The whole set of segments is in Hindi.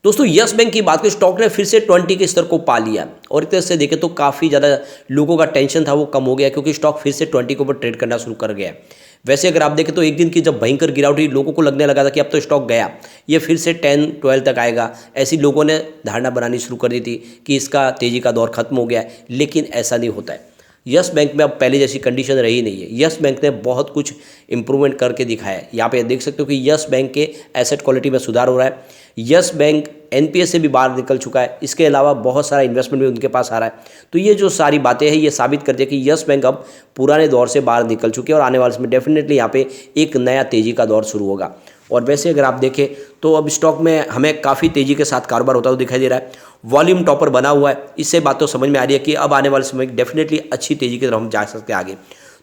दोस्तों यस बैंक की बात करें, स्टॉक ने फिर से 20 के स्तर को पा लिया और एक तरह से देखें तो काफ़ी ज़्यादा लोगों का टेंशन था वो कम हो गया क्योंकि स्टॉक फिर से 20 के ऊपर ट्रेड करना शुरू कर गया है। वैसे अगर आप देखें तो एक दिन की जब भयंकर गिरावट हुई, लोगों को लगने लगा था कि अब तो स्टॉक गया, ये फिर से 10-12 तक आएगा, ऐसी लोगों ने धारणा बनानी शुरू कर दी थी कि इसका तेज़ी का दौर खत्म हो गया है, लेकिन ऐसा नहीं होता है। यस बैंक में अब पहले जैसी कंडीशन रही नहीं है। यस बैंक ने बहुत कुछ इंप्रूवमेंट करके दिखाया है। यहाँ पे देख सकते हो कि यस बैंक के एसेट क्वालिटी में सुधार हो रहा है। यस बैंक एनपीएस से भी बाहर निकल चुका है। इसके अलावा बहुत सारा इन्वेस्टमेंट भी उनके पास आ रहा है। तो ये जो सारी बातें हैं ये साबित करती है कि यस बैंक अब पुराने दौर से बाहर निकल चुकी है और आने वाले समय डेफिनेटली यहाँ पे एक नया तेज़ी का दौर शुरू होगा। और वैसे अगर आप देखें तो अब स्टॉक में हमें काफ़ी तेज़ी के साथ कारोबार होता हुआ दिखाई दे रहा है। वॉल्यूम टॉपर बना हुआ है। इससे बात तो समझ में आ रही है कि अब आने वाले समय डेफिनेटली अच्छी तेज़ी की तरफ हम जा सकते हैं आगे।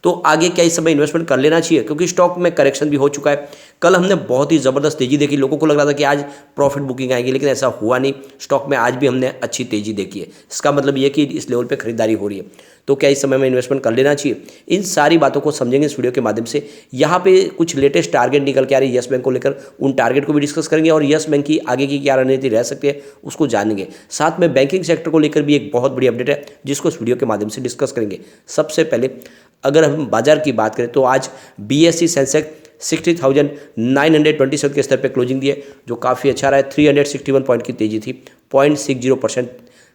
तो आगे क्या इस समय इन्वेस्टमेंट कर लेना चाहिए क्योंकि स्टॉक में करेक्शन भी हो चुका है। कल हमने बहुत ही ज़बरदस्त तेज़ी देखी, लोगों को लग रहा था कि आज प्रॉफिट बुकिंग आएगी, लेकिन ऐसा हुआ नहीं। स्टॉक में आज भी हमने अच्छी तेज़ी देखी है। इसका मतलब ये कि इस लेवल पे खरीदारी हो रही है। तो क्या इस समय में इन्वेस्टमेंट कर लेना चाहिए? इन सारी बातों को समझेंगे इस वीडियो के माध्यम से। यहाँ पे कुछ लेटेस्ट टारगेट निकल के आ रही है यस बैंक को लेकर, उन टारगेट को भी डिस्कस करेंगे और यस बैंक की आगे की क्या रणनीति रह सकती है उसको जानेंगे। साथ में बैंकिंग सेक्टर को लेकर भी एक बहुत बड़ी अपडेट है जिसको इस वीडियो के माध्यम से डिस्कस करेंगे। सबसे पहले अगर हम बाजार की बात करें तो आज बीएसई सेंसेक्स 60,927 के स्तर पर क्लोजिंग दी है, जो काफ़ी अच्छा रहा है। 361 पॉइंट की तेजी थी। 0.60%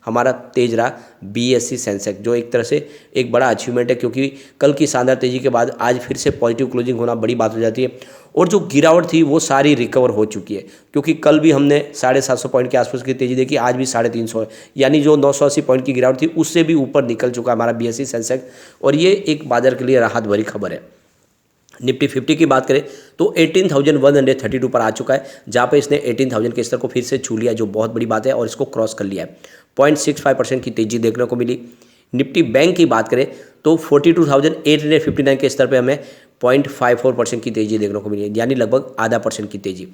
हमारा तेज रहा बीएसई सेंसेक्स, जो एक तरह से एक बड़ा अचीवमेंट है क्योंकि कल की शानदार तेजी के बाद आज फिर से पॉजिटिव क्लोजिंग होना बड़ी बात हो जाती है। और जो गिरावट थी वो सारी रिकवर हो चुकी है क्योंकि कल भी हमने 750 पॉइंट के आसपास की तेजी देखी, आज भी 350 है, यानी जो 980 पॉइंट की गिरावट थी उससे भी ऊपर निकल चुका हमारा बीएसई सेंसेक्स और ये एक बाजार के लिए राहत भरी खबर है। निफ्टी 50 की बात करें तो 18,132 पर आ चुका है, जहाँ पे इसने 18,000 के स्तर को फिर से छू लिया, जो बहुत बड़ी बात है, और इसको क्रॉस कर लिया है। 0.65% की तेजी देखने को मिली। निफ्टी बैंक की बात करें तो 42,859 के स्तर पे हमें 0.54% की तेजी देखने को मिली है, यानी लगभग आधा % की तेजी।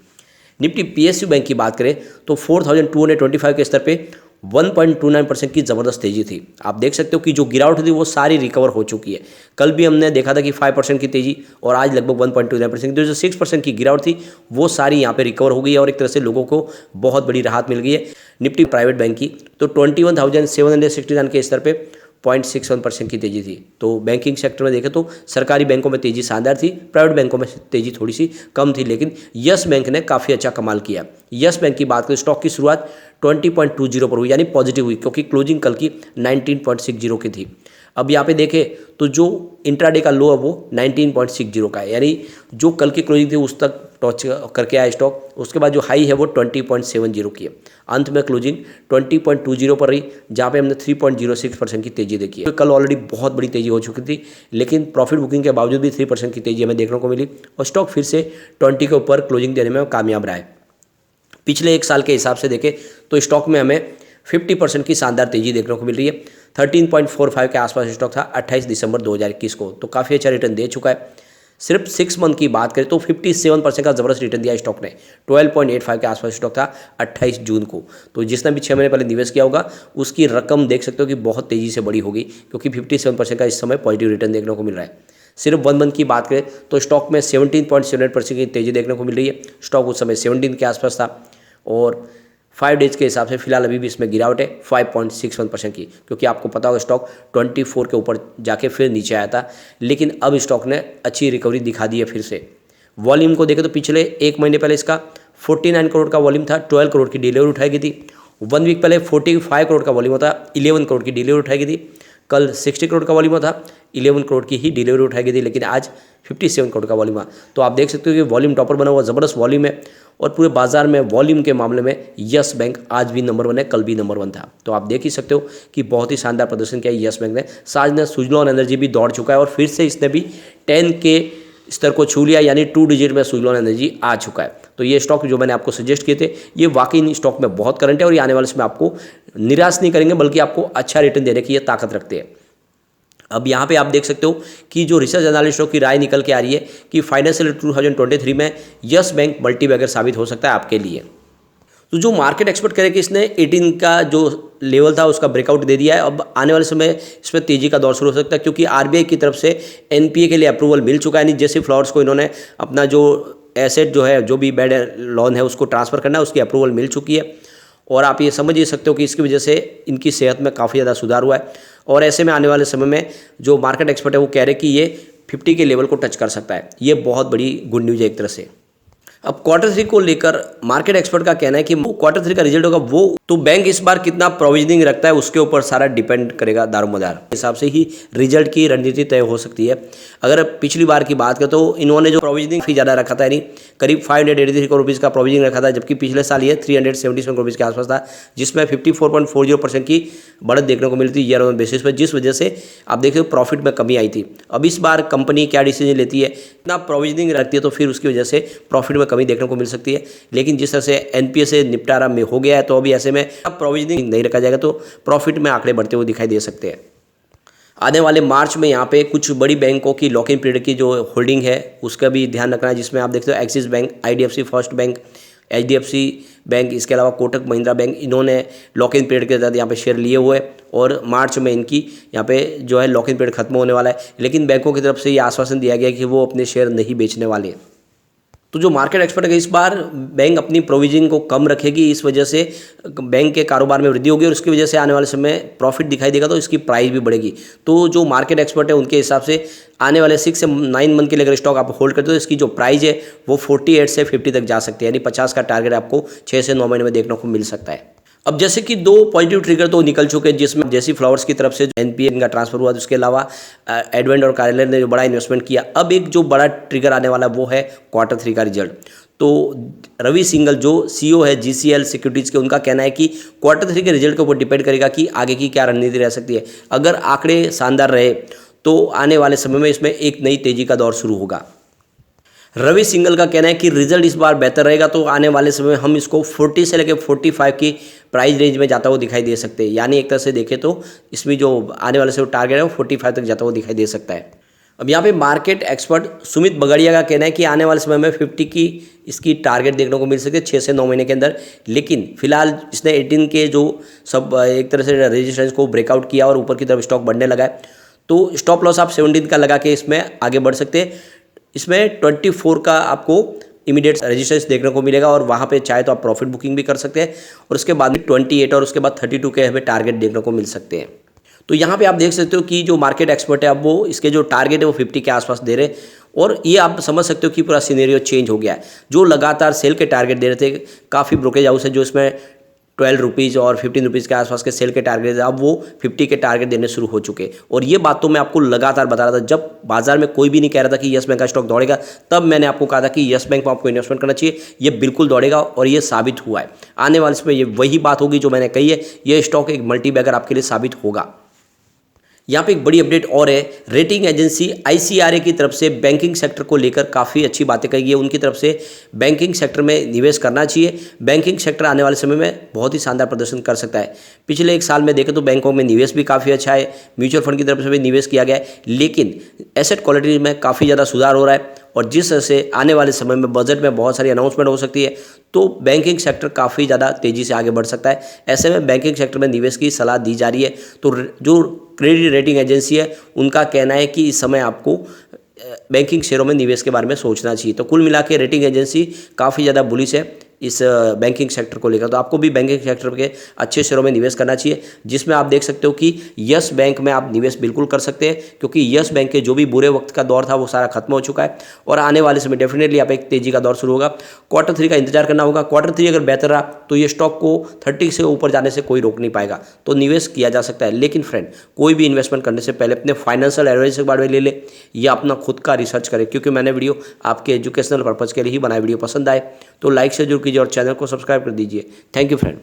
निफ्टी पीएसयू बैंक की बात करें तो 4,225 के स्तर पे 1.29% की ज़बरदस्त तेजी थी। आप देख सकते हो कि जो गिरावट थी वो सारी रिकवर हो चुकी है। कल भी हमने देखा था कि 5% की तेजी और आज लगभग 1.29%। तो जो 6% की गिरावट थी वो सारी यहाँ पे रिकवर हो गई है और एक तरह से लोगों को बहुत बड़ी राहत मिल गई है। निफ्टी प्राइवेट बैंक की तो 21,769 के स्तर पे 0.61% की तेजी थी। तो बैंकिंग सेक्टर में देखें तो सरकारी बैंकों में तेजी शानदार थी, प्राइवेट बैंकों में तेजी थोड़ी सी कम थी, लेकिन यस बैंक ने काफ़ी अच्छा कमाल किया। यस बैंक की बात करें, स्टॉक की शुरुआत 20.20 पर हुई, यानी पॉजिटिव हुई, क्योंकि क्लोजिंग कल की 19.60 की थी। अब यहाँ पे देखें तो जो इंट्राडे का लो है वो 19.60 का है, यानी जो कल की क्लोजिंग थी उस तक टच करके आया स्टॉक। उसके बाद जो हाई है वो 20.70 की है। अंत में क्लोजिंग 20.20 पर रही, जहाँ पे हमने 3.06% की तेजी देखी है। कल ऑलरेडी बहुत बड़ी तेजी हो चुकी थी, लेकिन प्रॉफिट बुकिंग के बावजूद भी 3% की तेजी हमें देखने को मिली और स्टॉक फिर से 20 के ऊपर क्लोजिंग देने में कामयाब रहा है। पिछले एक साल के हिसाब से देखें तो स्टॉक में हमें 50% की शानदार तेजी देखने को मिल रही है। 13.45 के आसपास स्टॉक था 28 दिसंबर 2021 को, तो काफ़ी अच्छा रिटर्न दे चुका है। सिर्फ 6 मंथ की बात करें तो 57% का ज़बरदस्त रिटर्न दिया स्टॉक ने। 12.85 के आसपास स्टॉक था 28 जून को। तो जिसने भी 6 महीने पहले निवेश किया होगा उसकी रकम देख सकते हो कि बहुत तेज़ी से बड़ी होगी, क्योंकि 57% का इस समय पॉजिटिव रिटर्न देखने को मिल रहा है। सिर्फ 1 मंथ की बात करें तो स्टॉक में 17.78% की तेज़ी देखने को मिल रही है। स्टॉक उस समय 17 के आसपास था और 5 डेज के हिसाब से फिलहाल अभी भी इसमें गिरावट है 5.61% की, क्योंकि आपको पता होगा स्टॉक 24 के ऊपर जाके फिर नीचे आया था, लेकिन अब स्टॉक ने अच्छी रिकवरी दिखा दी है फिर से। वॉल्यूम को देखें तो पिछले 1 महीने पहले इसका 49 करोड़ का वॉल्यूम था, 12 करोड़ की डिलीवरी उठाई गई थी। 1 वीक पहले 45 करोड़ का वॉल्यूम था, 11 करोड़ की डिलीवरी उठाई गई थी। कल 60 करोड़ का वॉल्यूम था, 11 करोड़ की ही डिलीवरी उठाई गई थी, लेकिन आज 57 करोड़ का वॉल्यूम है। तो आप देख सकते हो कि वॉल्यूम टॉपर बना हुआ, ज़बरदस्त वॉल्यूम है और पूरे बाजार में वॉल्यूम के मामले में यस बैंक आज भी नंबर 1 है, कल भी नंबर 1 था। तो आप देख ही सकते हो कि बहुत ही शानदार प्रदर्शन किया यस बैंक ने। साथ में सुजलॉन एनर्जी भी दौड़ चुका है और फिर से इसने भी 10 के स्तर को छू लिया, यानी 2 डिजिट में सुजलॉन एनर्जी आ चुका है। तो ये स्टॉक जो मैंने आपको सजेस्ट किए थे ये वाकई स्टॉक में बहुत करंट है और ये आने वाले समय आपको निराश नहीं करेंगे, बल्कि आपको अच्छा रिटर्न देने की ये ताकत रखते हैं। अब यहाँ पे आप देख सकते हो कि जो रिसर्च एनालिस्टों की राय निकल के आ रही है कि फाइनेंशियल 2023 में यस बैंक मल्टीबैगर साबित हो सकता है आपके लिए। तो जो मार्केट एक्सपेक्ट करे कि इसने 18 का जो लेवल था उसका ब्रेकआउट दे दिया है, अब आने वाले समय इसमें तेजी का दौर शुरू हो सकता है, क्योंकि आरबीआई की तरफ से एनपीए के लिए अप्रूवल मिल चुका है। यानी जैसे फ्लावर्स को इन्होंने अपना जो एसेट जो है, जो भी बैड लोन है उसको ट्रांसफ़र करना है, उसकी अप्रूवल मिल चुकी है। और आप ये समझ ही सकते हो कि इसकी वजह से इनकी सेहत में काफ़ी ज़्यादा सुधार हुआ है। और ऐसे में आने वाले समय में जो मार्केट एक्सपर्ट है वो कह रहे हैं कि ये 50 के लेवल को टच कर सकता है। ये बहुत बड़ी गुड न्यूज़ है एक तरह से। अब क्वार्टर 3 को लेकर मार्केट एक्सपर्ट का कहना है कि क्वार्टर 3 का रिजल्ट होगा वो तो बैंक इस बार कितना प्रोविजनिंग रखता है उसके ऊपर सारा डिपेंड करेगा दारोमदार हिसाब से ही रिजल्ट की रणनीति तय हो सकती है। अगर पिछली बार की बात करें तो इन्होंने जो प्रोविजनिंग फी ज़्यादा रखा था, यानी करीब 583 करोड़ रुपीज़ का प्रोविजनिंग रखा था, जबकि पिछले साल ये 377 करोड़ रुपीज़ के आसपास था, जिसमें 54.40% की बढ़त देखने को मिलती है ईयर ऑन बेसिस पर, जिस वजह से आप देखते हो प्रॉफिट में कमी आई थी। अब इस बार कंपनी क्या डिसीजन लेती है, इतना प्रोविजनिंग रखती है तो फिर उसकी वजह से प्रॉफिट में कमी देखने को मिल सकती है। लेकिन जिस तरह से एनपीए से निपटारा में हो गया है तो अभी ऐसे में अब प्रोविजनिंग नहीं रखा जाएगा तो प्रॉफिट में आंकड़े बढ़ते हुए दिखाई दे सकते हैं। आने वाले मार्च में यहाँ पे कुछ बड़ी बैंकों की लॉक इन पीरियड की जो होल्डिंग है उसका भी ध्यान रखना है, जिसमें आप देखते हो axis bank, IDFC first bank, HDFC bank, इसके अलावा कोटक महिंद्रा बैंक, इन्होंने लॉक इन पीरियड के तहत यहाँ पे शेयर लिए हुए और मार्च में इनकी यहाँ पे जो है लॉक इन पीरियड खत्म होने वाला है। लेकिन बैंकों की तरफ से ये आश्वासन दिया गया कि वो अपने शेयर नहीं बेचने वाले। तो जो मार्केट एक्सपर्ट है इस बार बैंक अपनी प्रोविजन को कम रखेगी, इस वजह से बैंक के कारोबार में वृद्धि होगी और उसकी वजह से आने वाले समय प्रॉफिट दिखाई देगा तो इसकी प्राइस भी बढ़ेगी। तो जो मार्केट एक्सपर्ट है उनके हिसाब से आने वाले 6 से 9 मंथ के लिए अगर स्टॉक आप होल्ड करते हो तो इसकी जो प्राइस है वो 48 से 50 तक जा सकती है, यानी 50 का टारगेट आपको 6 से 9 महीने में देखने को मिल सकता है। अब जैसे कि 2 पॉजिटिव ट्रिगर तो निकल चुके हैं, जिसमें जेसी फ्लावर्स की तरफ से एनपीए का ट्रांसफर हुआ, उसके अलावा एडवेंट और कार्यालय ने जो बड़ा इन्वेस्टमेंट किया। अब एक जो बड़ा ट्रिगर आने वाला वो है क्वार्टर 3 का रिजल्ट। तो रवि सिंघल जो सीईओ है जीसीएल सिक्योरिटीज़ के, उनका कहना है कि क्वार्टर 3 के रिजल्ट के ऊपर डिपेंड करेगा कि आगे की क्या रणनीति रह सकती है। अगर आंकड़े शानदार रहे तो आने वाले समय में इसमें एक नई तेजी का दौर शुरू होगा। रवि सिंघल का कहना है कि रिजल्ट इस बार बेहतर रहेगा तो आने वाले समय में हम इसको 40 से लेकर 45 की प्राइस रेंज में जाता हुआ दिखाई दे सकते हैं, यानी एक तरह से देखें तो इसमें जो आने वाले समय टारगेट है वो 45 तक जाता हुआ दिखाई दे सकता है। अब यहाँ पे मार्केट एक्सपर्ट सुमित बगड़िया का कहना है कि आने वाले समय में 50 की इसकी टारगेट देखने को मिल सकती है 6 से 9 महीने के अंदर। लेकिन फिलहाल इसने 18 के जो सब एक तरह से रेजिस्टेंस को ब्रेकआउट किया और ऊपर की तरफ स्टॉक बढ़ने लगा है, तो स्टॉप लॉस आप 17 का लगा के इसमें आगे बढ़ सकते हैं। इसमें 24 का आपको इमीडिएट रेजिस्टेंस देखने को मिलेगा और वहाँ पे चाहे तो आप प्रॉफिट बुकिंग भी कर सकते हैं और उसके बाद में 28 और उसके बाद 32 के हमें टारगेट देखने को मिल सकते हैं। तो यहाँ पे आप देख सकते हो कि जो मार्केट एक्सपर्ट है अब वो इसके जो टारगेट है वो 50 के आसपास दे रहे हैं और ये आप समझ सकते हो कि पूरा सिनेरियो चेंज हो गया है। जो लगातार सेल के टारगेट दे रहे थे, काफ़ी ब्रोकेज हाउस है जो इसमें 12 रुपीज़ और 15 रुपीज़ के आसपास के सेल के टारगेट है, अब वो 50 के टारगेट देने शुरू हो चुके। और ये बात तो मैं आपको लगातार बता रहा था, जब बाजार में कोई भी नहीं कह रहा था कि यस बैंक का स्टॉक दौड़ेगा, तब मैंने आपको कहा था कि यस बैंक में आपको इन्वेस्टमेंट करना चाहिए, ये बिल्कुल दौड़ेगा और ये साबित हुआ है। आने वाले समय ये वही बात होगी जो मैंने कही है, ये स्टॉक एक मल्टी बैगर आपके लिए साबित होगा। यहाँ पे एक बड़ी अपडेट और है, रेटिंग एजेंसी आईसीआरए की तरफ से बैंकिंग सेक्टर को लेकर काफ़ी अच्छी बातें कही है। उनकी तरफ से बैंकिंग सेक्टर में निवेश करना चाहिए, बैंकिंग सेक्टर आने वाले समय में बहुत ही शानदार प्रदर्शन कर सकता है। पिछले 1 साल में देखें तो बैंकों में निवेश भी काफ़ी अच्छा है, म्यूचुअल फंड की तरफ से भी निवेश किया गया है, लेकिन एसेट क्वालिटी में काफ़ी ज़्यादा सुधार हो रहा है और जिस तरह से आने वाले समय में बजट में बहुत सारी अनाउंसमेंट हो सकती है तो बैंकिंग सेक्टर काफ़ी ज़्यादा तेज़ी से आगे बढ़ सकता है। ऐसे में बैंकिंग सेक्टर में निवेश की सलाह दी जा रही है। तो जो क्रेडिट रेटिंग एजेंसी है उनका कहना है कि इस समय आपको बैंकिंग शेयरों में निवेश के बारे में सोचना चाहिए। तो कुल मिला के रेटिंग एजेंसी काफ़ी ज़्यादा बुलिश है इस बैंकिंग सेक्टर को लेकर। तो आपको भी बैंकिंग सेक्टर के अच्छे शेयरों में निवेश करना चाहिए, जिसमें आप देख सकते हो कि यस बैंक में आप निवेश बिल्कुल कर सकते हैं, क्योंकि यस बैंक के जो भी बुरे वक्त का दौर था वो सारा खत्म हो चुका है और आने वाले समय डेफिनेटली आप एक तेजी का दौर शुरू होगा। क्वार्टर 3 का इंतजार करना होगा। क्वार्टर 3 अगर बेहतर रहा तो ये स्टॉक को 30 से ऊपर जाने से कोई रोक नहीं पाएगा, तो निवेश किया जा सकता है। लेकिन फ्रेंड, कोई भी इन्वेस्टमेंट करने से पहले अपने फाइनेंशियल एडवाइजर के बारे में ले ले या अपना खुद का रिसर्च करें, क्योंकि मैंने वीडियो आपके एजुकेशनल पर्पज़ के लिए ही बनाई। वीडियो पसंद आए तो लाइक से जरूर कीजिए और चैनल को सब्सक्राइब कर दीजिए। Thank you friend.